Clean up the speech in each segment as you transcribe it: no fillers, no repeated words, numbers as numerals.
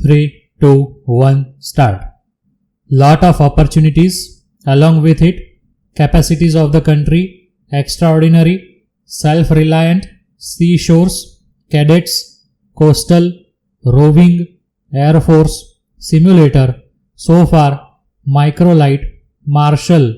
3, 2, 1, start. Lot of opportunities, along with it, capacities of the country, extraordinary, self-reliant, seashores, cadets, coastal, roving, air force, simulator, so far, microlight, martial,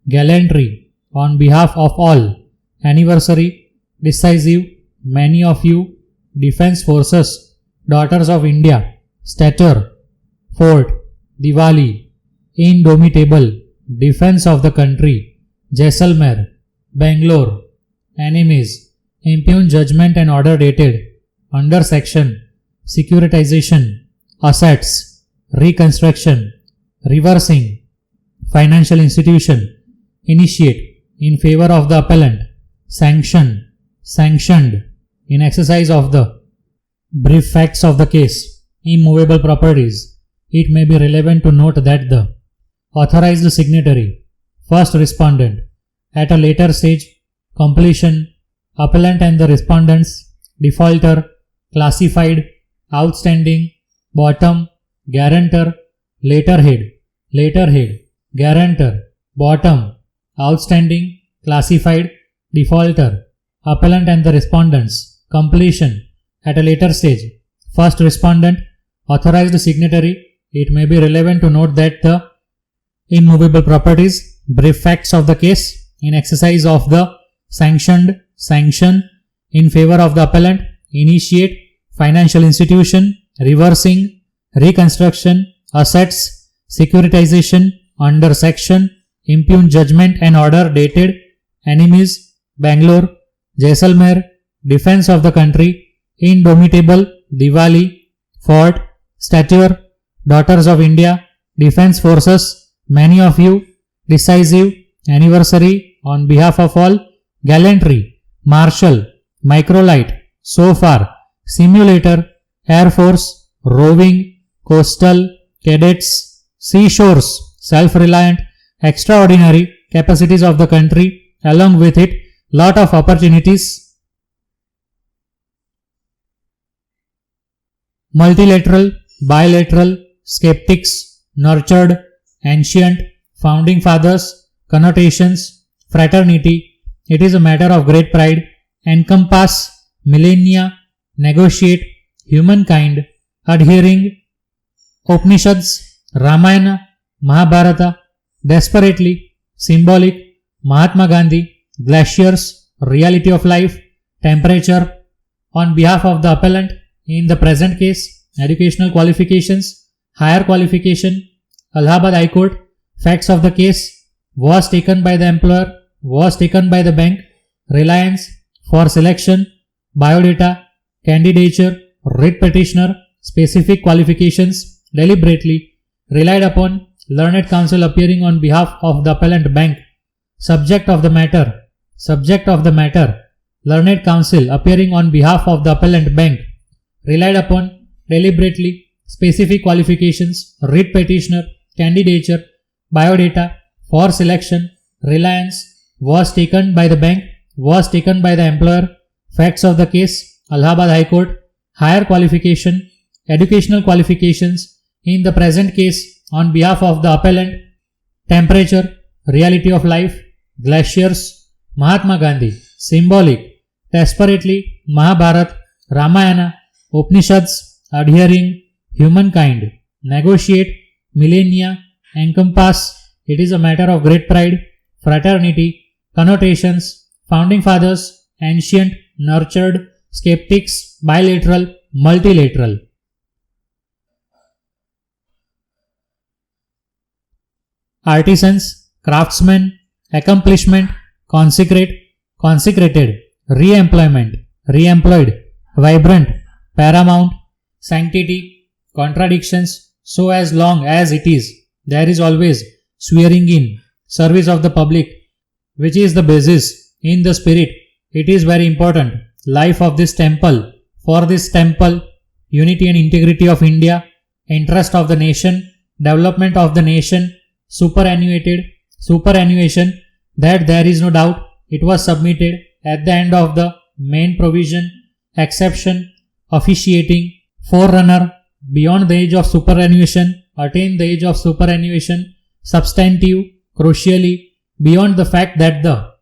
gallantry, on behalf of all, anniversary, decisive, many of you, defense forces, daughters of India, stature, fort, Diwali, indomitable, defense of the country, Jaisalmer, Bangalore, enemies, impugn judgment and order dated, under section, securitization, assets, reconstruction, reversing, financial institution, initiate, in favor of the appellant, sanction, sanctioned, in exercise of the brief facts of the case, immovable properties. It may be relevant to note that the authorized signatory, first respondent, at a later stage, completion, appellant and the respondents, defaulter, classified, outstanding, bottom, guarantor, letterhead, guarantor, bottom, outstanding, classified, defaulter, appellant and the respondents, completion, at a later stage, first respondent, authorized signatory. It may be relevant to note that the immovable properties, brief facts of the case, in exercise of the sanctioned, sanction, in favor of the appellant, initiate, financial institution, reversing, reconstruction, assets, securitization, under section, impugn judgment and order dated, enemies, Bangalore, Jaisalmer, defense of the country, indomitable, Diwali, fort, stature, daughters of India, defense forces, many of you, decisive, anniversary, on behalf of all, gallantry, martial, microlight, so far, simulator, air force, roving, coastal, cadets, seashores, self-reliant, extraordinary, capacities of the country, along with it, lot of opportunities, multilateral, bilateral, skeptics, nurtured, ancient, founding fathers, connotations, fraternity. It is a matter of great pride, encompass, millennia, negotiate, humankind, adhering, Upanishads, Ramayana, Mahabharata, desperately, symbolic, Mahatma Gandhi, glaciers, reality of life, temperature, on behalf of the appellant, in the present case, educational qualifications, higher qualification, Allahabad High Court, facts of the case, was taken by the employer, was taken by the bank, reliance, for selection, biodata, candidature, writ petitioner, specific qualifications, deliberately, relied upon, learned counsel appearing on behalf of the appellant bank, subject of the matter, learned counsel appearing on behalf of the appellant bank, relied upon, deliberately, specific qualifications, writ petitioner, candidature, biodata, for selection, reliance, was taken by the bank, was taken by the employer, facts of the case, Allahabad High Court, higher qualification, educational qualifications, in the present case, on behalf of the appellant, temperature, reality of life, glaciers, Mahatma Gandhi, symbolic, desperately, Mahabharata, Ramayana, Upanishads, adhering, humankind, negotiate, millennia, encompass. It is a matter of great pride, fraternity, connotations, founding fathers, ancient, nurtured, skeptics, bilateral, multilateral. Artisans, craftsmen, accomplishment, consecrated, re-employment, re-employed, vibrant, paramount, sanctity, contradictions, so as long as it is, there is always swearing in, service of the public, which is the basis, in the spirit, it is very important, life of this temple, for this temple, unity and integrity of India, interest of the nation, development of the nation, superannuation, that there is no doubt, it was submitted at the end of the main provision, exception, officiating, forerunner, beyond the age of superannuation, attain the age of superannuation. Substantive, crucially, beyond the fact that the,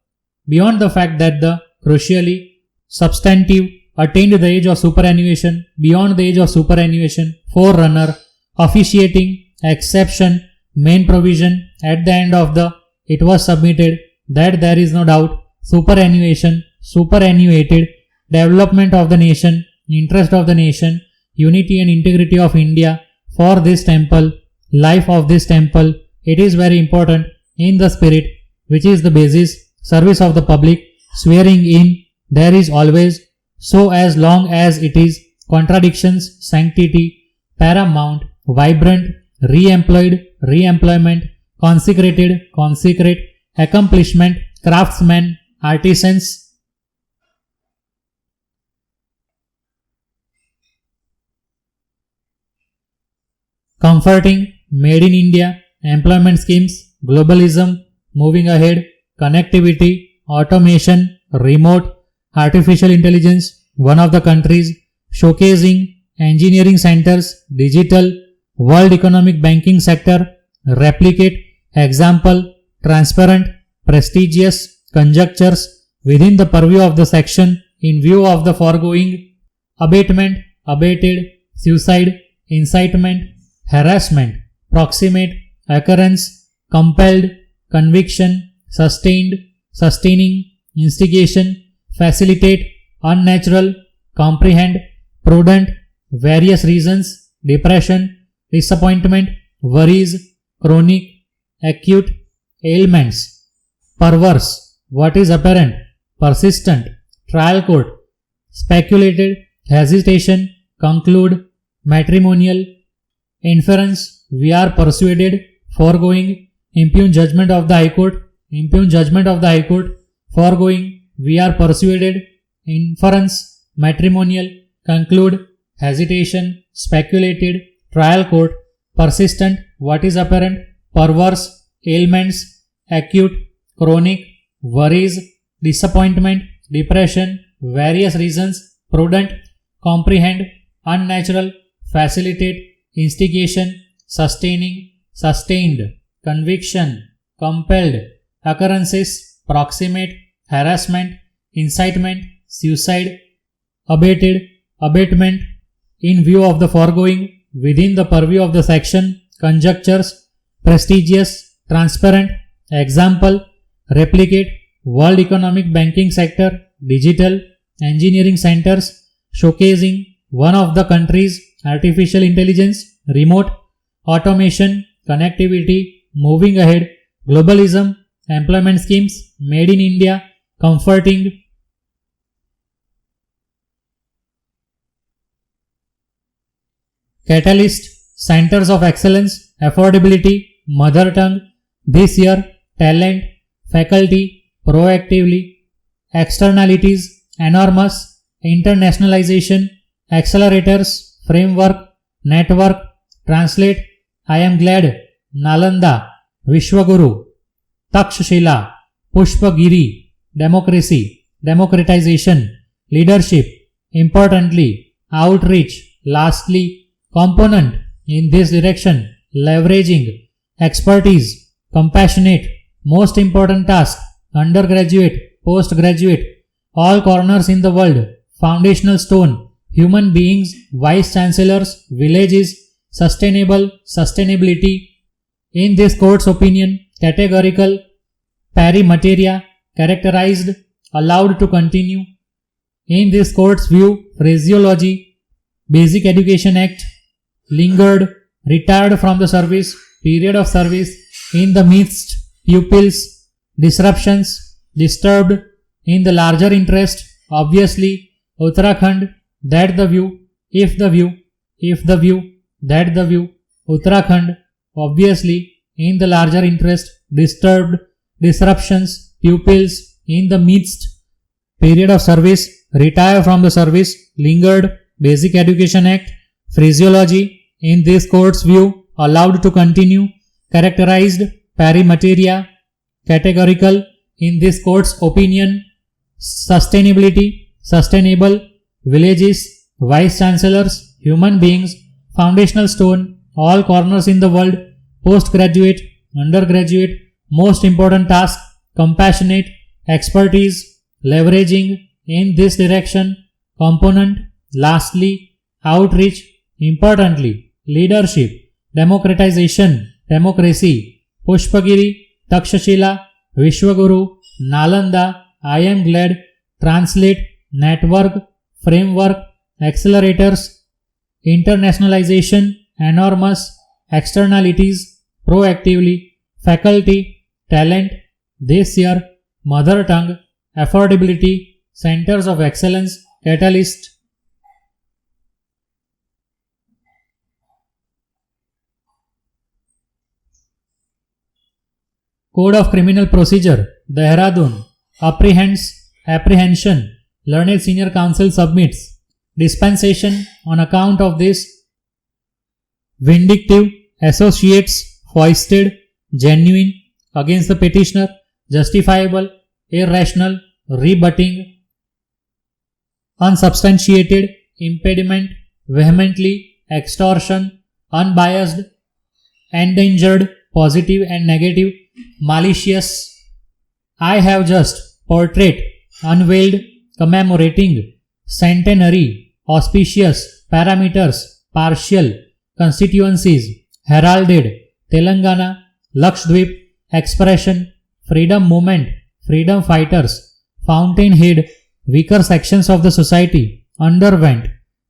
crucially, substantive, attained the age of superannuation, beyond the age of superannuation. Forerunner, officiating, exception, main provision, at the end of the, it was submitted, that there is no doubt, superannuation, superannuated, development of the nation, interest of the nation, unity and integrity of India, for this temple, life of this temple, it is very important, in the spirit, which is the basis, service of the public, swearing in, there is always, so as long as it is, contradictions, sanctity, paramount, vibrant, re-employed, re-employment, consecrated, consecrate, accomplishment, craftsmen, artisans. Comforting, made in India, employment schemes, globalism, moving ahead, connectivity, automation, remote, artificial intelligence, one of the countries, showcasing, engineering centers, digital, world economic banking sector, replicate, example, transparent, prestigious, conjectures, within the purview of the section, in view of the foregoing, abatement, abated, suicide, incitement, harassment, proximate, occurrence, compelled, conviction, sustained, sustaining, instigation, facilitate, unnatural, comprehend, prudent, various reasons, depression, disappointment, worries, chronic, acute, ailments, perverse, what is apparent, persistent, trial court, speculated, hesitation, conclude, matrimonial, inference, we are persuaded, foregoing, impugn judgment of the High Court, impugn judgment of the High Court, foregoing, we are persuaded, inference, matrimonial, conclude, hesitation, speculated, trial court, persistent, what is apparent, perverse, ailments, acute, chronic, worries, disappointment, depression, various reasons, prudent, comprehend, unnatural, facilitate, instigation, sustaining, sustained, conviction, compelled, occurrences, proximate, harassment, incitement, suicide, abated, abatement, in view of the foregoing, within the purview of the section, conjectures, prestigious, transparent, example, replicate, world economic banking sector, digital, engineering centers, showcasing, one of the countries, artificial intelligence, remote, automation, connectivity, moving ahead, globalism, employment schemes, made in India, comforting, catalyst, centers of excellence, affordability, mother tongue, this year, talent, faculty, proactively, externalities, enormous, internationalization, accelerators, framework, network, translate, I am glad, Nalanda, Vishwaguru, Takshashila, Pushpagiri, democracy, democratization, leadership, importantly, outreach, lastly, component, in this direction, leveraging, expertise, compassionate, most important task, undergraduate, postgraduate, all corners in the world, foundational stone, human beings, vice chancellors, villages, sustainable, sustainability, in this court's opinion, categorical, pari materia, characterized, allowed to continue, in this court's view, phraseology, Basic Education Act, lingered, retired from the service, period of service, in the midst, pupils, disruptions, disturbed, in the larger interest, obviously, Uttarakhand, that the view, if the view, that the view, Uttarakhand, obviously, in the larger interest, disturbed, disruptions, pupils, in the midst, period of service, retire from the service, lingered, Basic Education Act, phraseology, in this court's view, allowed to continue, characterized, pari materia, categorical, in this court's opinion, sustainability, sustainable, villages, vice chancellors, human beings, foundational stone, all corners in the world, postgraduate, undergraduate, most important task, compassionate, expertise, leveraging in this direction, component, lastly, outreach, importantly, leadership, democratization, democracy, Pushpagiri, Takshashila, Vishwaguru, Nalanda, I am glad, translate, network, framework, accelerators, internationalization, enormous, externalities, proactively, faculty, talent, this year, mother tongue, affordability, centers of excellence, catalyst. Code of Criminal Procedure, Dehradun, apprehension, Learned Senior Counsel submits, dispensation on account of this, vindictive, associates, foisted, genuine, against the petitioner, justifiable, irrational, rebutting, unsubstantiated, impediment, vehemently, extortion, unbiased, endangered, positive and negative, malicious. I have just portrait, unveiled, commemorating, centenary, auspicious, parameters, partial, constituencies, heralded, Telangana, Lakshadweep, expression, freedom movement, freedom fighters, fountainhead, weaker sections of the society, underwent,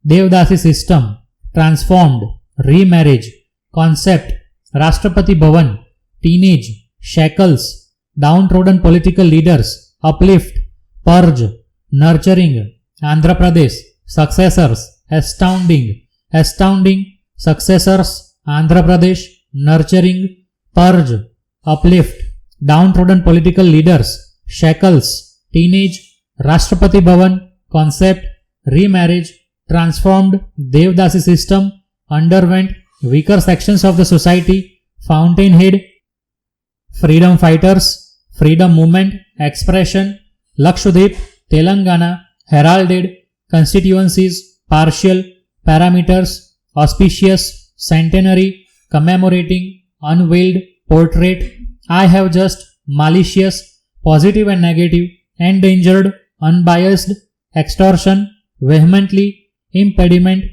Devdasi system, transformed, remarriage, concept, Rashtrapati Bhavan, teenage, shackles, downtrodden political leaders, uplift, purge, nurturing, Andhra Pradesh, successors, astounding, successors, Andhra Pradesh, nurturing, purge, uplift, downtrodden political leaders, shackles, teenage, Rashtrapati Bhavan, concept, remarriage, transformed, Devdasi system, underwent, weaker sections of the society, fountainhead, freedom fighters, freedom movement, expression, Lakshadweep, Telangana, heralded, constituencies, partial, parameters, auspicious, centenary, commemorating, unveiled, portrait, I have just, malicious, positive and negative, endangered, unbiased, extortion, vehemently, impediment,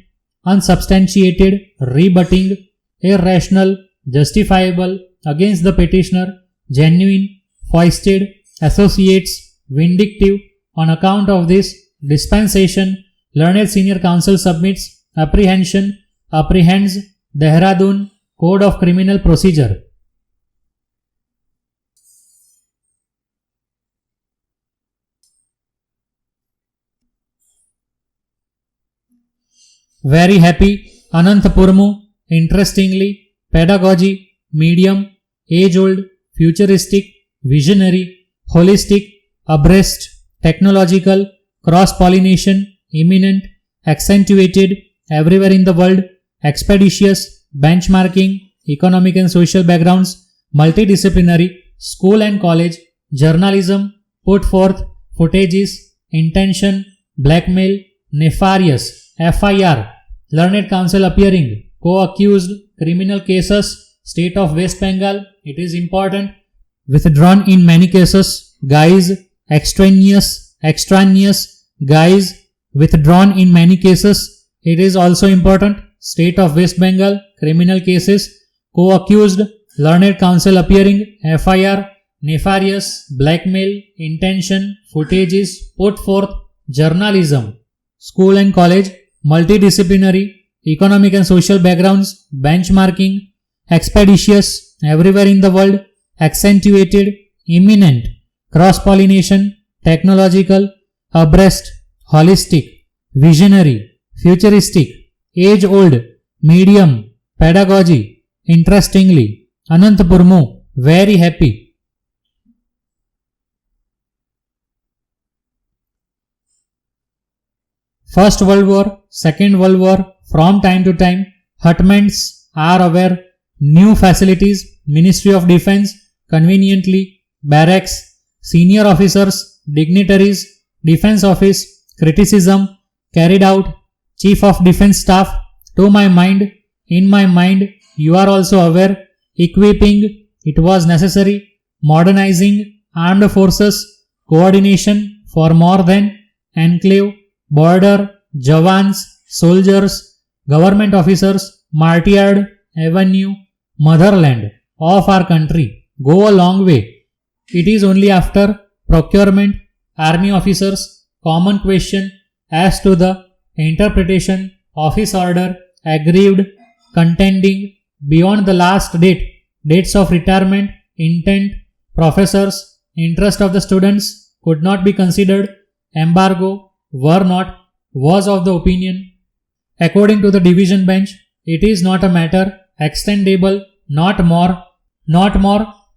unsubstantiated, rebutting, irrational, justifiable, against the petitioner, genuine, foisted, associates, vindictive, on account of this, dispensation, Learned Senior Counsel submits, apprehension, apprehends, Dehradun, Code of Criminal Procedure. Very happy, Anantapurmu, interestingly, pedagogy, medium, age-old, futuristic, visionary, holistic, abreast, technological, cross-pollination, imminent, accentuated, everywhere in the world, expeditious, benchmarking, economic and social backgrounds, multidisciplinary, school and college, journalism, put forth, footages, intention, blackmail, nefarious, FIR, Learned Counsel appearing, co-accused, criminal cases, state of West Bengal, it is important, withdrawn in many cases, guys, extraneous, guys, withdrawn in many cases, it is also important, state of West Bengal, criminal cases, co-accused, Learned Counsel appearing, FIR, nefarious, blackmail, intention, footages, put forth, journalism, school and college, multidisciplinary, economic and social backgrounds, benchmarking, expeditious, everywhere in the world, accentuated, imminent, cross-pollination, technological, abreast, holistic, visionary, futuristic, age-old, medium, pedagogy, interestingly, Anantapurmu, very happy. First World War, Second World War, from time to time, hutments are aware, new facilities, Ministry of Defence, conveniently, barracks, senior officers, dignitaries, Defence Office, criticism, carried out, Chief of Defence Staff, to my mind, in my mind, you are also aware, equipping, it was necessary, modernizing, armed forces, coordination for more than, enclave, border, jawans, soldiers, government officers, martyred, avenue, motherland of our country, go a long way. It is only after procurement, army officers, common question as to the interpretation of his order, aggrieved, contending, beyond the last date, dates of retirement, intent, professors, interest of the students could not be considered, embargo, were not, was of the opinion. According to the division bench, it is not a matter extendable, not more,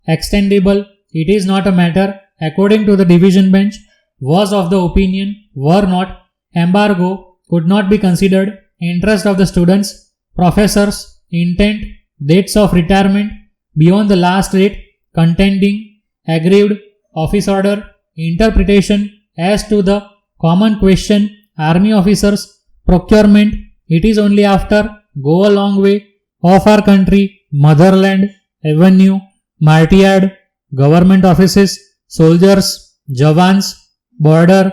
extendable, it is not a matter, according to the division bench, was of the opinion, were not, embargo, could not be considered, interest of the students, professors, intent, dates of retirement, beyond the last date, contending, aggrieved, office order, interpretation as to the common question, army officers, procurement, it is only after, go a long way, of our country, motherland, avenue, martyred, government offices, soldiers, jawans, border,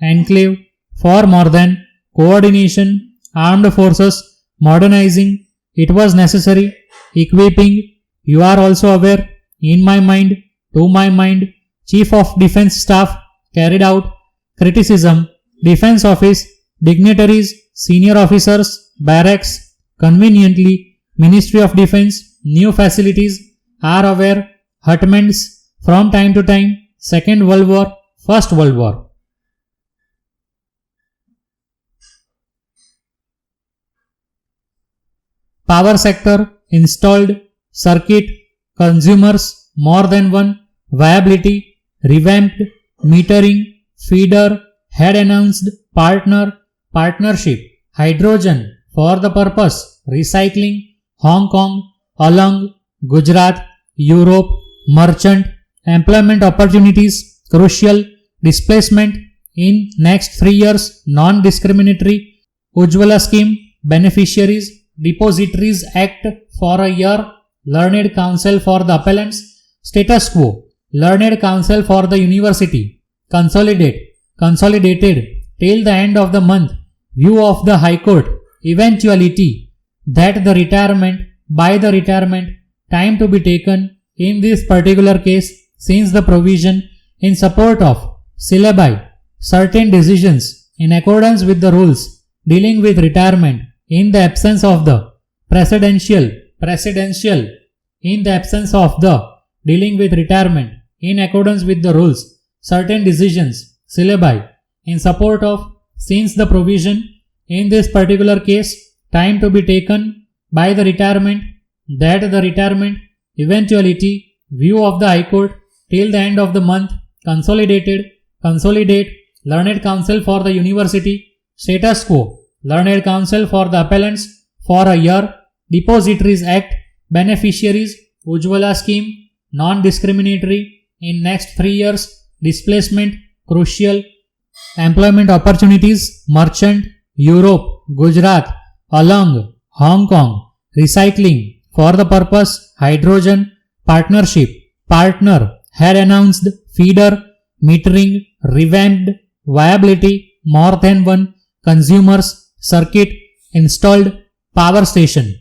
enclave, for more than, coordination, armed forces, modernizing, it was necessary, equipping, you are also aware, in my mind, to my mind, Chief of Defence Staff carried out, criticism, Defence Office, dignitaries, senior officers, barracks, conveniently, Ministry of Defence, new facilities, are aware, hutments, from time to time, Second World War, First World War. Power sector, installed, circuit, consumers, more than one, viability, revamped, metering, feeder, had announced, partner, partnership, hydrogen, for the purpose, recycling, Hong Kong, along, Gujarat, Europe, merchant, employment opportunities, crucial, displacement, in next 3 years, non-discriminatory, Ujjwala scheme, beneficiaries, Depositories Act for a year, Learned Counsel for the appellants, status quo, Learned Counsel for the university, consolidated till the end of the month, view of the High Court, eventuality that the retirement, by the retirement, time to be taken in this particular case, since the provision in support of syllabi, certain decisions in accordance with the rules dealing with retirement in the absence of the presidential, in the absence of the dealing with retirement in accordance with the rules, certain decisions, syllabi, in support of, since the provision in this particular case, time to be taken by the retirement, that the retirement, eventuality, view of the High Court, till the end of the month, consolidate, Learned Counsel for the university, status quo, Learned Counsel for the appellants, for a year, Depositories Act, beneficiaries, Ujjwala scheme, non-discriminatory, in next 3 years, displacement, crucial, employment opportunities, merchant, Europe, Gujarat, along, Hong Kong, recycling, for the purpose, hydrogen, partnership, partner, had announced, feeder, metering, revamped, viability, more than one, consumers, circuit, installed, power station.